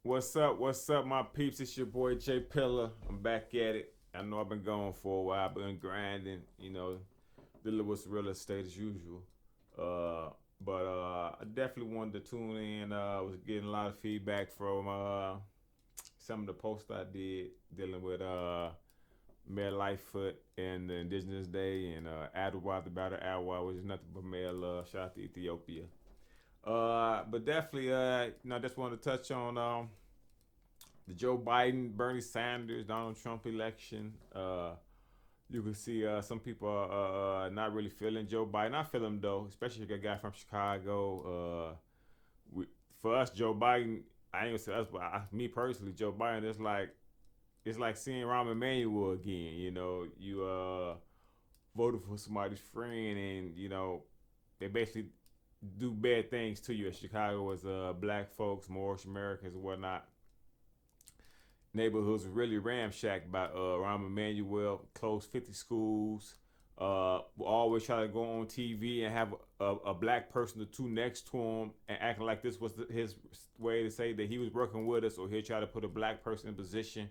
What's up, my peeps? It's your boy Jay Pillar. I'm back at it. I know I've been gone for a while. I've been grinding, dealing with real estate as usual. Uh, but I definitely wanted to tune in. I was getting a lot of feedback from some of the posts I did dealing with Mayor Lightfoot and the Indigenous Day and Adwa, the Battle Adwa, which is nothing but male love. Shout out to Ethiopia. But definitely, I just wanted to touch on the Joe Biden, Bernie Sanders, Donald Trump election. You can see some people are not really feeling Joe Biden. I feel him though, especially a guy from Chicago. We, for us, Joe Biden, I ain't gonna say us, but me personally, Joe Biden, it's like seeing Rahm Emanuel again. You voted for somebody's friend, and they basically do bad things to you. In Chicago, as black folks, Moorish Americans, and whatnot, neighborhoods were really ramshacked by Rahm Emanuel, closed 50 schools. Will always try to go on TV and have a black person or two next to him and acting like this was his way to say that he was working with us, or he'll try to put a black person in position,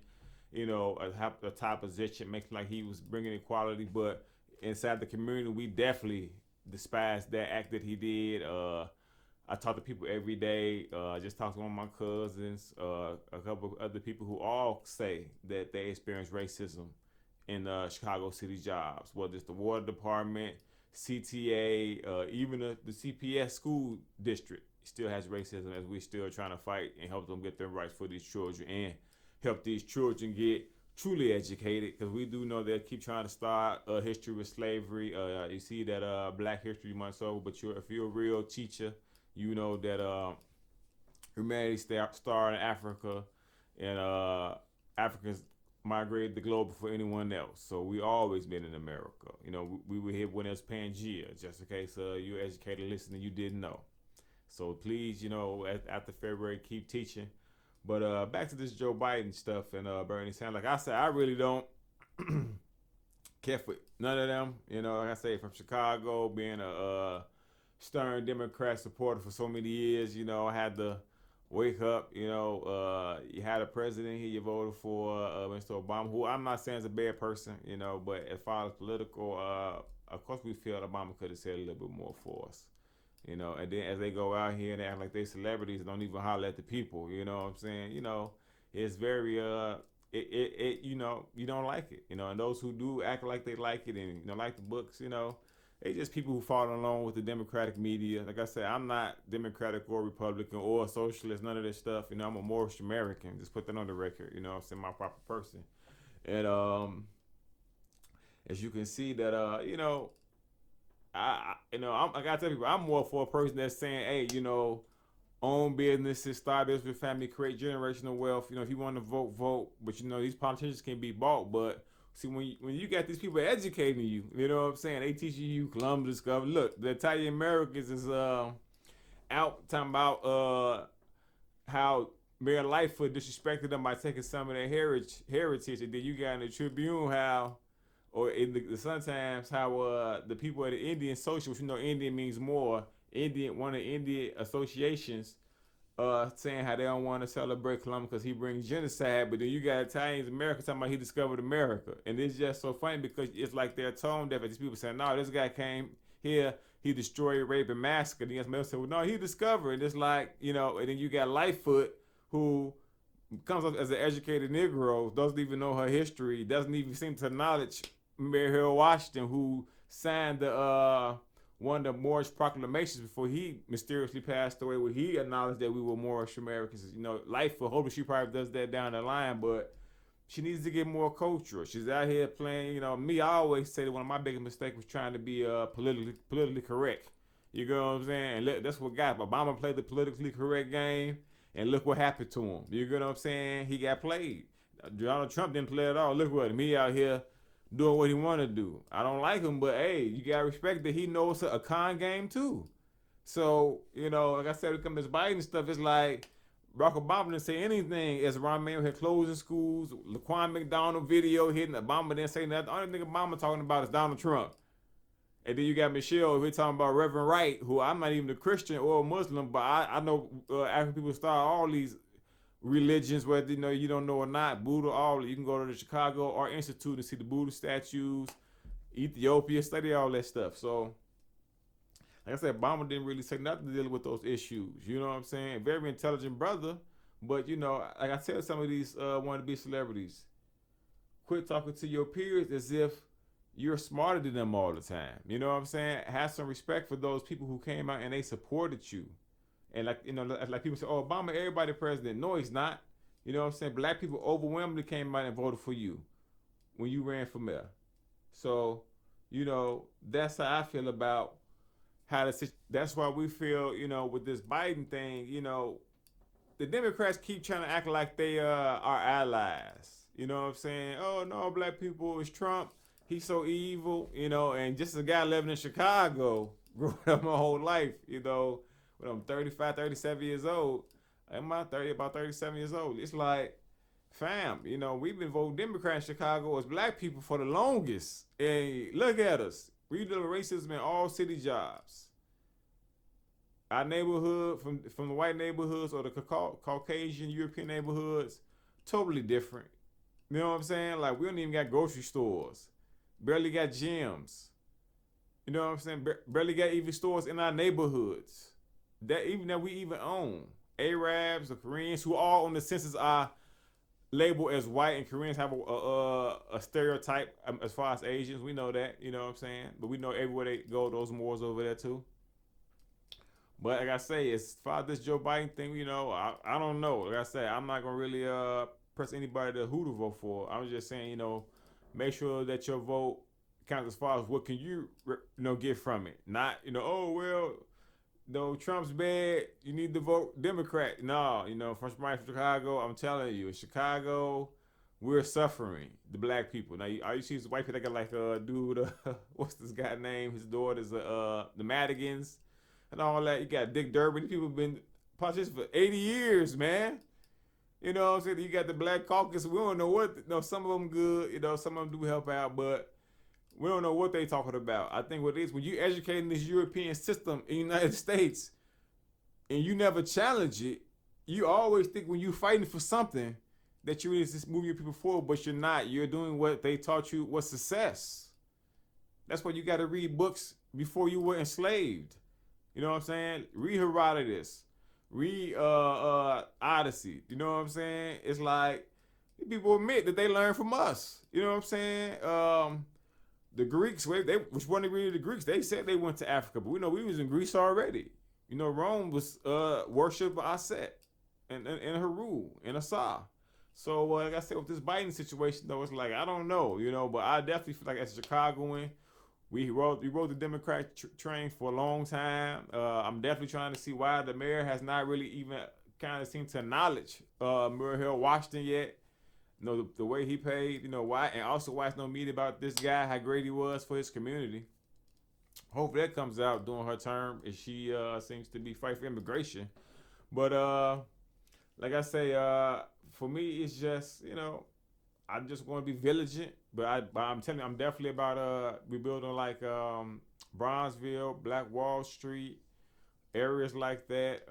a top position, making like he was bringing equality. But inside the community, we definitely despise that act that he did. I talk to people every day. I just talked to one of my cousins, a couple of other people who all say that they experience racism in Chicago City jobs, whether it's the water department, CTA, even the CPS school district still has racism, as we're still trying to fight and help them get their rights for these children and help these children get truly educated, because we do know they keep trying to start a history with slavery. You see that Black History Month, so but if you're a real teacher, you know that humanity started in Africa, and Africans migrated the globe before anyone else. So we always been in America. We were here when it was Pangea, just in case you're educated listening, you didn't know. So please, after February, keep teaching. But back to this Joe Biden stuff and Bernie Sanders. Like I said, I really don't care for none of them. Like I say, from Chicago, being a stern Democrat supporter for so many years, I had to wake up. You had a president here you voted for, Mr. Obama, who I'm not saying is a bad person, but as far as political, of course we feel Obama could have said a little bit more for us. And then as they go out here and act like they celebrities, don't even holler at the people. You know what I'm saying? It's very you don't like it. And those who do act like they like it and like the books, they just people who follow along with the Democratic media. Like I said, I'm not Democratic or Republican or socialist, none of this stuff. I'm a Moorish American. Just put that on the record. I'm saying, my proper person. And as you can see that I gotta tell people, I'm more for a person that's saying, hey, own businesses, start business with family, create generational wealth. If you want to vote, vote. But these politicians can be bought. But see, when you got these people educating you, you know what I'm saying? They teaching you Columbus discovery. Look, the Italian Americans is out talking about how Mayor Lightfoot disrespected them by taking some of their heritage, and then you got in the Tribune how, or in the Sun Times, how the people at the Indian Social, which Indian means more, one of the Indian associations, saying how they don't want to celebrate Columbus because he brings genocide. But then you got Italians, Americans talking about he discovered America, and it's just so funny because it's like they're tone deaf. These people saying, "No, this guy came here, he destroyed, raped, and massacred." And the say, "Well, no, he discovered." And it's like and then you got Lightfoot, who comes up as an educated Negro, doesn't even know her history, doesn't even seem to acknowledge Mary Hill Washington, who signed the one of the Moorish proclamations before he mysteriously passed away, where he acknowledged that we were Moorish Americans. Lightfoot, hopefully she probably does that down the line, but she needs to get more cultural. She's out here playing, me, I always say that one of my biggest mistakes was trying to be politically correct. You know what I'm saying? And look, that's what got Obama played the politically correct game, and look what happened to him. You know what I'm saying? He got played. Donald Trump didn't play at all. Look what me out here doing what he want to do. I don't like him, but hey, you gotta respect that he knows a con game too. So like I said, when it comes to this Biden stuff, it's like Barack Obama didn't say anything as Ron Mayer had closing schools. Laquan McDonald video hitting Obama didn't say nothing. The only thing Obama talking about is Donald Trump. And then you got Michelle, we're talking about Reverend Wright, who I'm not even a Christian or a Muslim, but I know African people start all these religions, whether you don't know or not, Buddha, all you can go to the Chicago Art Institute and see the Buddha statues, Ethiopia, study all that stuff. So, like I said, Obama didn't really say nothing to deal with those issues. You know what I'm saying? Very intelligent brother, but like I tell some of these wannabe celebrities, quit talking to your peers as if you're smarter than them all the time. You know what I'm saying? Have some respect for those people who came out and they supported you. And like people say, oh, Obama, everybody president. No, he's not. You know what I'm saying? Black people overwhelmingly came out and voted for you when you ran for mayor. So, that's how I feel about that's why we feel, with this Biden thing, the Democrats keep trying to act like they are allies. You know what I'm saying? Oh no, black people, it's Trump. He's so evil, and just a guy living in Chicago, growing up my whole life, when I'm 35, 37 years old, about 37 years old. It's like, fam, we've been voting Democrat in Chicago as black people for the longest. And look at us. We deal with racism in all city jobs. Our neighborhood, from the white neighborhoods or the Caucasian European neighborhoods, totally different. You know what I'm saying? Like, we don't even got grocery stores. Barely got gyms. You know what I'm saying? Barely got even stores in our neighborhoods. That we even own. Arabs or Koreans, who all on the census are labeled as white, and Koreans have a stereotype as far as Asians. We know that, you know what I'm saying? But we know everywhere they go, those Moors over there too. But like I say, as far as this Joe Biden thing, I don't know. Like I say, I'm not gonna really press anybody to who to vote for. I'm just saying, make sure that your vote counts as far as what can you get from it. Not, oh well, no, Trump's bad, you need to vote Democrat. No, from Chicago, I'm telling you, in Chicago, we're suffering, the black people. Now, all you see is white people that got like dude, what's this guy's name? His daughter's the Madigans and all that. You got Dick Durbin. These people have been politicians for 80 years, man. You know what I'm saying? You got the Black Caucus. We don't know what, some of them good, some of them do help out, but we don't know what they talking about. I think what it is, when you educating this European system in the United States and you never challenge it, you always think when you fighting for something that you is just moving people forward, but you're not. You're doing what they taught you was success. That's why you got to read books before you were enslaved. You know what I'm saying? Read Herodotus. Read Odyssey. You know what I'm saying? It's like people admit that they learn from us. You know what I'm saying? The Greeks, which one they read the Greeks, they said they went to Africa, but we know we was in Greece already. Rome was worshipped by Aset and Heru and Asa. So like I said, with this Biden situation though, it's like I don't know, but I definitely feel like as a Chicagoan, we rode the Democrat train for a long time. I'm definitely trying to see why the mayor has not really even kind of seemed to acknowledge Muriel Washington yet. The way he paid, why, and also why it's no media about this guy, how great he was for his community. Hopefully that comes out during her term, as she seems to be fighting for immigration. But like I say, for me, it's just, I'm just going to be vigilant. But I'm telling you, I'm definitely about rebuilding like Bronzeville, Black Wall Street, areas like that.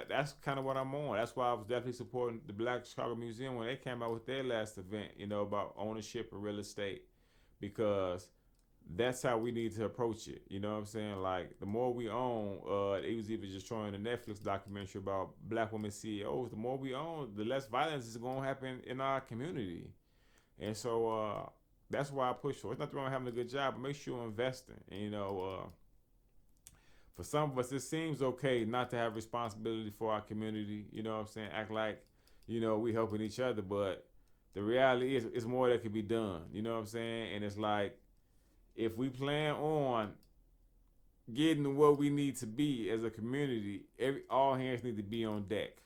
That's kind of what I'm on. That's why I was definitely supporting the Black Chicago Museum when they came out with their last event, about ownership of real estate, because that's how we need to approach it. You know what I'm saying? Like, the more we own, it was even just showing a Netflix documentary about black women CEOs. The more we own, the less violence is going to happen in our community. And so that's why I push for it. It's nothing wrong with having a good job, but make sure you're investing. And, for some of us, it seems okay not to have responsibility for our community. You know what I'm saying? Act like, we helping each other. But the reality is, it's more that can be done. You know what I'm saying? And it's like, if we plan on getting to what we need to be as a community, all hands need to be on deck.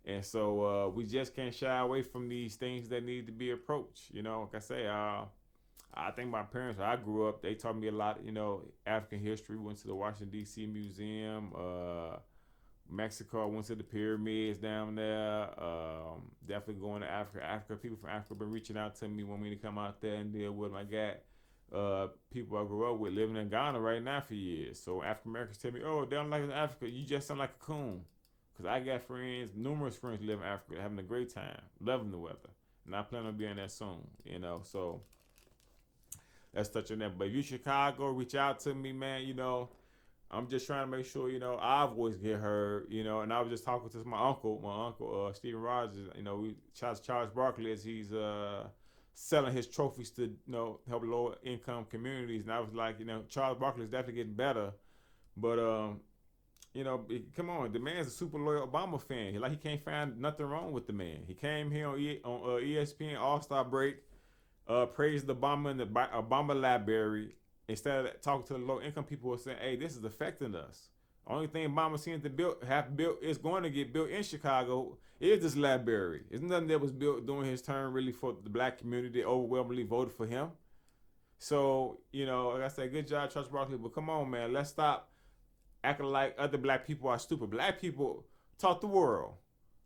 And so we just can't shy away from these things that need to be approached. Like I say, I think my parents, when I grew up, they taught me a lot, African history. Went to the Washington, D.C. Museum. Mexico, I went to the pyramids down there. Definitely going to Africa. People from Africa have been reaching out to me, want me to come out there and deal with them. I got people I grew up with living in Ghana right now for years. So African Americans tell me, oh, they don't like Africa. You just sound like a coon. Because I got friends, numerous friends live in Africa, having a great time, loving the weather. And I plan on being there soon, So let's touch on that. But if you Chicago, reach out to me, man. I'm just trying to make sure, our voice get heard, And I was just talking to my uncle, Stephen Rogers. We Charles Barkley as he's selling his trophies to, help lower income communities. And I was like, Charles Barkley is definitely getting better, but come on, the man's a super loyal Obama fan. He can't find nothing wrong with the man. He came here on ESPN All Star break, praised Obama in the Obama library. Instead of talking to the low income people who are saying, hey, this is affecting us. Only thing Obama seems to have built is going to get built in Chicago is this library. It's nothing that was built during his term really for the black community that overwhelmingly voted for him. So, like I said, good job, Charles Barkley. But come on, man, let's stop acting like other black people are stupid. Black people taught the world.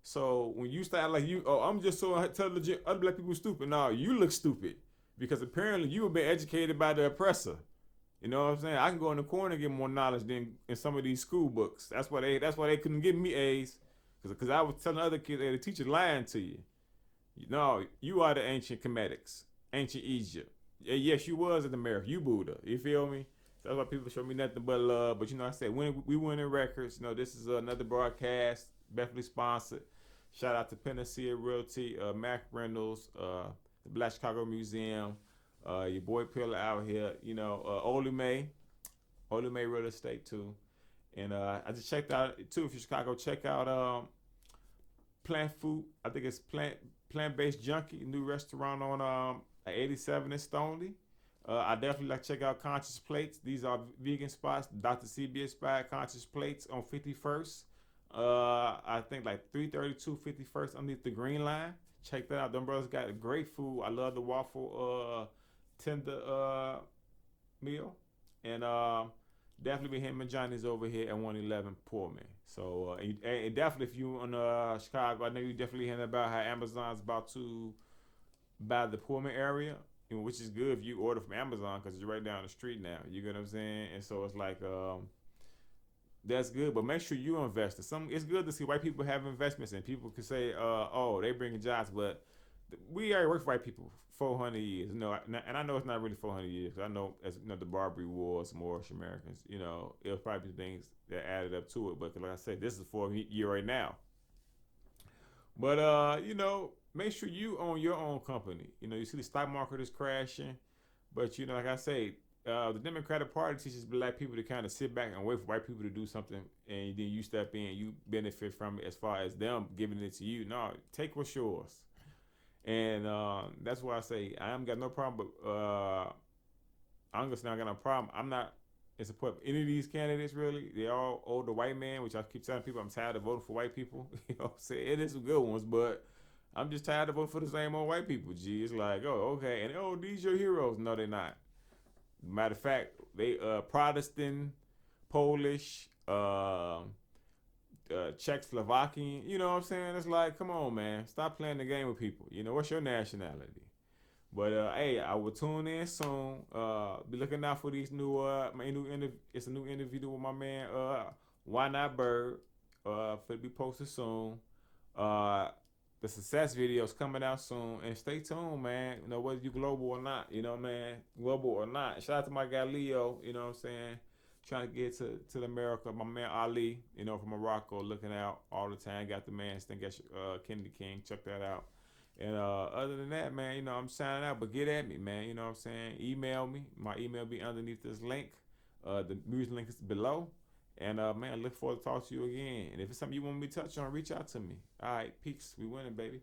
So when you start like I'm just so intelligent, other black people are stupid. No, you look stupid because apparently you have been educated by the oppressor. You know what I'm saying? I can go in the corner and get more knowledge than in some of these school books. That's why they couldn't give me A's, because I was telling other kids, hey, the teacher lying to you. No, you are the ancient Kemetics, ancient Egypt. Yes, you was in America. You Buddha. You feel me? That's why people show me nothing but love. But I said when we winning records. This is another broadcast, definitely sponsored. Shout out to Panacea Realty, Mac Reynolds, the Black Chicago Museum. Your boy Pillar out here, Olume Real Estate too, and I just checked out too. If you're Chicago, check out Plant Food. I think it's Plant-Based Junkie, new restaurant on 87 in Stoney. I definitely like to check out Conscious Plates. These are vegan spots. Dr. CB inspired Conscious Plates on 51st. I think like 332 51st underneath the Green Line. Check that out. Them brothers got great food. I love the waffle tender meal, and definitely him and Johnny's over here at 111 Pullman. So and definitely if you in Chicago, I know you definitely hearing about how Amazon's about to buy the Pullman area, which is good if you order from Amazon because it's right down the street now. You get what I'm saying? And so it's like that's good, but make sure you invest in it's good to see white people have investments, and people can say, oh, they bringing jobs, but we already worked for white people 400 years, and I know it's not really 400 years. I know, as the Barbary Wars, Moorish Americans, it was probably things that added up to it. But like I said, this is for a year right now. But make sure you own your own company. You see the stock market is crashing, but like I say, the Democratic Party teaches black people to kind of sit back and wait for white people to do something, and then you step in, you benefit from it as far as them giving it to you. No, take what's yours. And that's why I say I haven't got no problem, but I'm just not got no problem. I'm not in support of any of these candidates, really. They're all older white men, which I keep telling people I'm tired of voting for white people. I'm saying? It is some good ones, but I'm just tired of voting for the same old white people, G. It's like, oh, okay. And, these your heroes. No, they're not. Matter of fact, they Protestant, Polish, Czechoslovakian, you know what I'm saying? It's like, come on, man, stop playing the game with people. What's your nationality? But hey, I will tune in soon. Be looking out for these it's a new interview with my man Why Not Bird. For to be posted soon. The success video is coming out soon, and stay tuned, man. Whether you global or not, man, global or not. Shout out to my guy Leo, you know what I'm saying? Trying to get to America. My man Ali, from Morocco, looking out all the time. Got the man Stink Kennedy King. Check that out. And other than that, man, I'm signing out. But get at me, man. You know what I'm saying? Email me. My email be underneath this link. The music link is below. And man, I look forward to talk to you again. And if it's something you want me to touch on, reach out to me. All right, peace. We winning, baby.